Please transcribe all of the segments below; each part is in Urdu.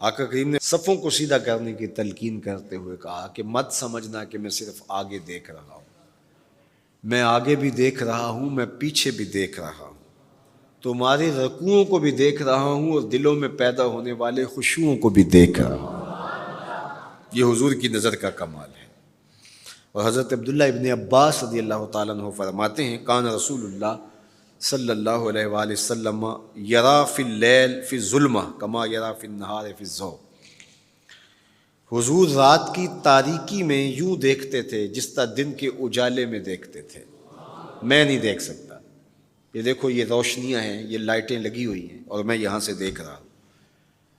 آقا کریم نے صفوں کو سیدھا کرنے کی تلقین کرتے ہوئے کہا کہ مت سمجھنا کہ میں صرف آگے دیکھ رہا ہوں، میں آگے بھی دیکھ رہا ہوں، میں پیچھے بھی دیکھ رہا ہوں، تمہارے رکوعوں کو بھی دیکھ رہا ہوں اور دلوں میں پیدا ہونے والے خشوعوں کو بھی دیکھ رہا ہوں۔ یہ حضور کی نظر کا کمال ہے۔ اور حضرت عبداللہ ابن عباس رضی اللہ تعالیٰ عنہ فرماتے ہیں کان رسول اللہ صلی اللہ علیہ وآلہ وسلم یرا فی اللیل فی الظلمہ کما یرا فی النہار فی الضوء۔ حضور رات کی تاریکی میں یوں دیکھتے تھے جس طرح دن کے اجالے میں دیکھتے تھے۔ میں نہیں دیکھ سکتا، یہ دیکھو یہ روشنیاں ہیں، یہ لائٹیں لگی ہوئی ہیں اور میں یہاں سے دیکھ رہا ہوں،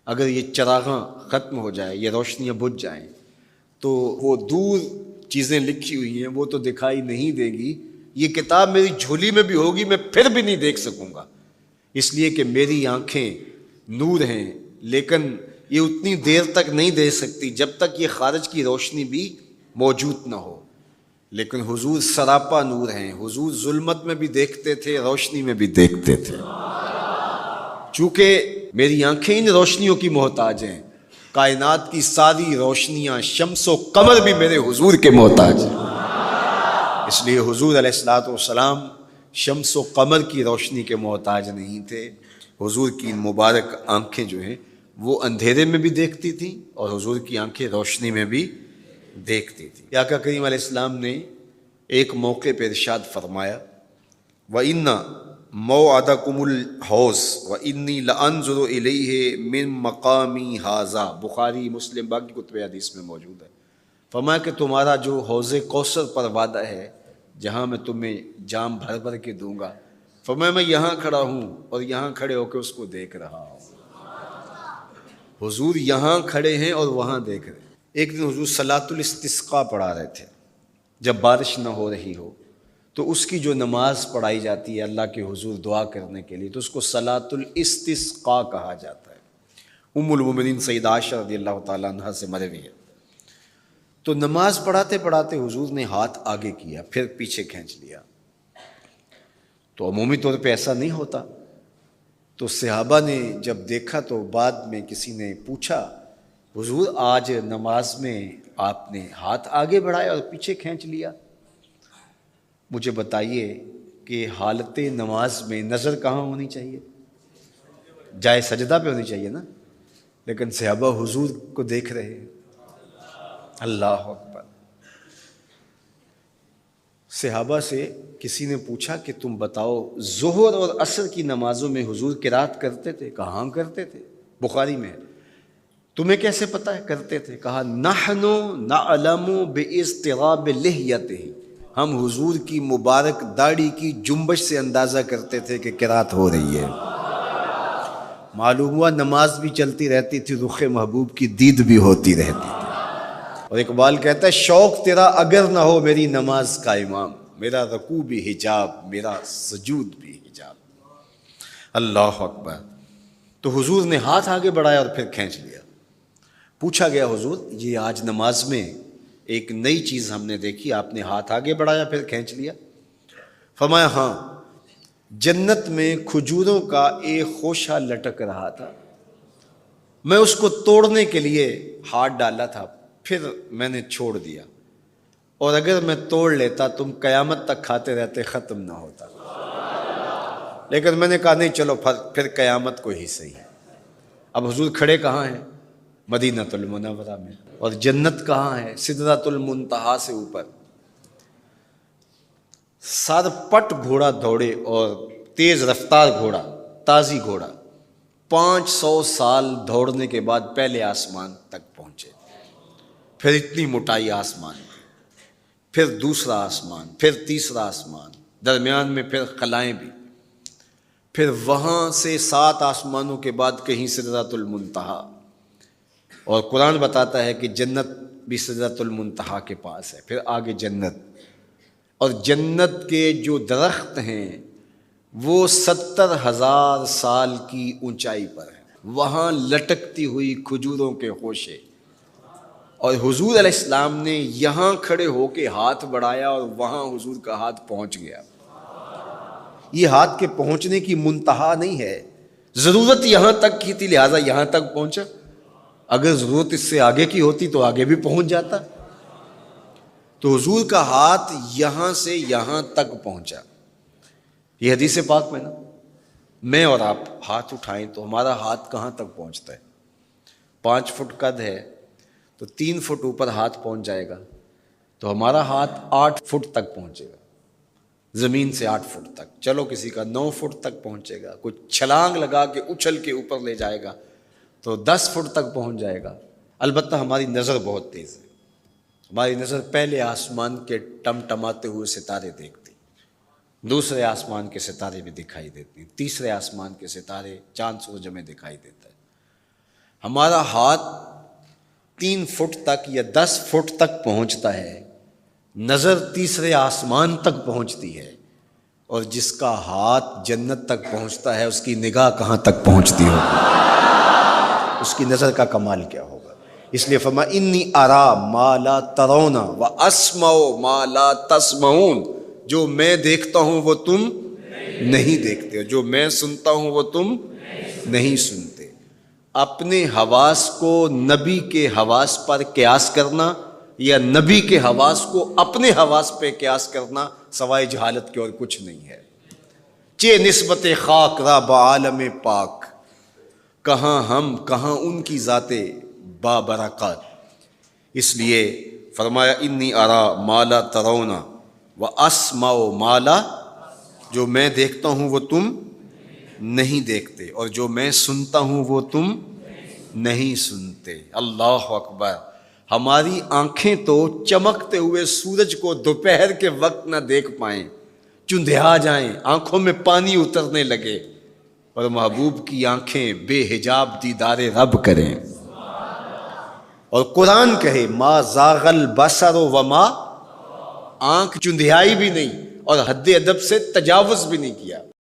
اگر یہ چراغاں ختم ہو جائے، یہ روشنیاں بجھ جائیں تو وہ دور چیزیں لکھی ہوئی ہیں وہ تو دکھائی نہیں دے گی، یہ کتاب میری جھولی میں بھی ہوگی میں پھر بھی نہیں دیکھ سکوں گا، اس لیے کہ میری آنکھیں نور ہیں، لیکن یہ اتنی دیر تک نہیں دے سکتی جب تک یہ خارج کی روشنی بھی موجود نہ ہو۔ لیکن حضور سراپا نور ہیں، حضور ظلمت میں بھی دیکھتے تھے، روشنی میں بھی دیکھتے تھے۔ چونکہ میری آنکھیں ان روشنیوں کی محتاج ہیں، کائنات کی ساری روشنیاں شمس و قمر بھی میرے حضور کے محتاج ہیں، اس لیے حضور علیہ الصلوۃ والسلام شمس و قمر کی روشنی کے محتاج نہیں تھے۔ حضور کی مبارک آنکھیں جو ہیں وہ اندھیرے میں بھی دیکھتی تھیں اور حضور کی آنکھیں روشنی میں بھی دیکھتی تھیں۔ آقا کریم علیہ السلام نے ایک موقع پہ ارشاد فرمایا وَإِنَّ مَوْعَدَكُمُ الْحَوْضُ وَإِنِّي لَأَنظُرُ إِلَيْهِ مِن مَقَامِي هَٰذَا، بخاری مسلم باقی کتب حدیث میں موجود ہے۔ فرمایا کہ تمہارا جو حوض کوثر پر وعدہ ہے جہاں میں تمہیں جام بھر بھر کے دوں گا، فرمایا میں یہاں کھڑا ہوں اور یہاں کھڑے ہو کے اس کو دیکھ رہا ہوں۔ حضور یہاں کھڑے ہیں اور وہاں دیکھ رہے ہیں۔ ایک دن حضور صلاۃ الاستسقاء پڑھا رہے تھے، جب بارش نہ ہو رہی ہو تو اس کی جو نماز پڑھائی جاتی ہے اللہ کے حضور دعا کرنے کے لیے تو اس کو صلاۃ الاستسقاء کہا جاتا ہے۔ ام المومنین سیدہ عائشہ رضی اللہ تعالیٰ عنہا سے مروی ہے۔ تو نماز پڑھاتے پڑھاتے حضور نے ہاتھ آگے کیا پھر پیچھے کھینچ لیا، تو عمومی طور پہ ایسا نہیں ہوتا۔ تو صحابہ نے جب دیکھا تو بعد میں کسی نے پوچھا حضور آج نماز میں آپ نے ہاتھ آگے بڑھایا اور پیچھے کھینچ لیا، مجھے بتائیے کہ حالت نماز میں نظر کہاں ہونی چاہیے؟ جائے سجدہ پہ ہونی چاہیے نا، لیکن صحابہ حضور کو دیکھ رہے ہیں۔ اللہ اکبر۔ صحابہ سے کسی نے پوچھا کہ تم بتاؤ ظہر اور عصر کی نمازوں میں حضور قرات کرتے تھے؟ کہاں کرتے تھے، بخاری میں ہے۔ تمہیں کیسے پتہ ہے کرتے تھے؟ کہا نحن نعلم باضطراب لحیتہ، ہم حضور کی مبارک داڑھی کی جنبش سے اندازہ کرتے تھے کہ قرات ہو رہی ہے۔ معلوم ہوا نماز بھی چلتی رہتی تھی، رخ محبوب کی دید بھی ہوتی رہتی تھی۔ اور اقبال کہتا ہے شوق تیرا اگر نہ ہو میری نماز کا امام، میرا رکوع بھی حجاب میرا سجود بھی حجاب۔ اللہ اکبر۔ تو حضور نے ہاتھ آگے بڑھایا اور پھر کھینچ لیا۔ پوچھا گیا حضور یہ آج نماز میں ایک نئی چیز ہم نے دیکھی، آپ نے ہاتھ آگے بڑھایا پھر کھینچ لیا؟ فرمایا ہاں، جنت میں کھجوروں کا ایک خوشہ لٹک رہا تھا، میں اس کو توڑنے کے لیے ہاتھ ڈالا تھا پھر میں نے چھوڑ دیا، اور اگر میں توڑ لیتا تم قیامت تک کھاتے رہتے ختم نہ ہوتا، لیکن میں نے کہا نہیں چلو پھر قیامت کو ہی صحیح۔ اب حضور کھڑے کہاں ہیں؟ مدینہ المنورہ میں، اور جنت کہاں ہے؟ سدرۃ المنتہا سے اوپر۔ سر پٹ گھوڑا دوڑے اور تیز رفتار گھوڑا، تازی گھوڑا، 500 سال دوڑنے کے بعد پہلے آسمان تک پہنچے، پھر اتنی موٹائی آسمان کی، پھر دوسرا آسمان، پھر تیسرا آسمان، درمیان میں پھر خلائیں بھی، پھر وہاں سے 7 آسمانوں کے بعد کہیں سدرۃ المنتہا، اور قرآن بتاتا ہے کہ جنت بھی سدرۃ المنتہا کے پاس ہے، پھر آگے جنت، اور جنت کے جو درخت ہیں وہ 70,000 سال کی اونچائی پر ہیں، وہاں لٹکتی ہوئی کھجوروں کے خوشے، اور حضور علیہ السلام نے یہاں کھڑے ہو کے ہاتھ بڑھایا اور وہاں حضور کا ہاتھ پہنچ گیا۔ یہ ہاتھ کے پہنچنے کی منتہا نہیں ہے، ضرورت یہاں تک کی تھی لہٰذا یہاں تک پہنچا، اگر ضرورت اس سے آگے کی ہوتی تو آگے بھی پہنچ جاتا. تو حضور کا ہاتھ یہاں سے یہاں تک پہنچا. یہ حدیث پاک میں نا، میں اور آپ ہاتھ اٹھائیں تو ہمارا ہاتھ کہاں تک پہنچتا ہے؟ 5 فٹ قد ہے تو 3 فٹ اوپر ہاتھ پہنچ جائے گا، تو ہمارا ہاتھ 8 فٹ تک پہنچے گا، زمین سے 8 فٹ تک. چلو کسی کا 9 فٹ تک پہنچے گا، کوئی چھلانگ لگا کے اچھل کے اوپر لے جائے گا تو 10 فٹ تک پہنچ جائے گا. البتہ ہماری نظر بہت تیز ہے. ہماری نظر پہلے آسمان کے ٹمٹماتے ہوئے ستارے دیکھتی، دوسرے آسمان کے ستارے بھی دکھائی دیتی، تیسرے آسمان کے ستارے، چاند سورج میں دکھائی دیتا ہے. ہمارا ہاتھ 3 فٹ تک یا 10 فٹ تک پہنچتا ہے، نظر تیسرے آسمان تک پہنچتی ہے. اور جس کا ہاتھ جنت تک پہنچتا ہے اس کی نگاہ کہاں تک پہنچتی ہوگی، اس کی نظر کا کمال کیا ہوگا. اس لیے فرمایا انی ارا ما لا ترون واسمع ما لا تسمعون. جو میں دیکھتا ہوں وہ تم نہیں دیکھتے، جو میں سنتا ہوں وہ تم نہیں سنتے. اپنے حواس کو نبی کے حواس پر قیاس کرنا یا نبی کے حواس کو اپنے حواس پہ قیاس کرنا سوائے جہالت کے اور کچھ نہیں ہے. چے نسبت خاک را بعالم پاک، کہاں ہم کہاں ان کی ذاتیں بابرکات. اس لیے فرمایا انی ارا ما لا ترون واسمع ما لا، جو میں دیکھتا ہوں وہ تم نہیں دیکھتے، اور جو میں سنتا ہوں وہ تم نہیں سنتے. اللہ اکبر. ہماری آنکھیں تو چمکتے ہوئے سورج کو دوپہر کے وقت نہ دیکھ پائیں، چندھیا جائیں، آنکھوں میں پانی اترنے لگے، اور محبوب کی آنکھیں بے حجاب دیدار رب کریں. اور قرآن کہے ما زاغ البصر وما، آنکھ چندھیائی بھی نہیں اور حد ادب سے تجاوز بھی نہیں کیا.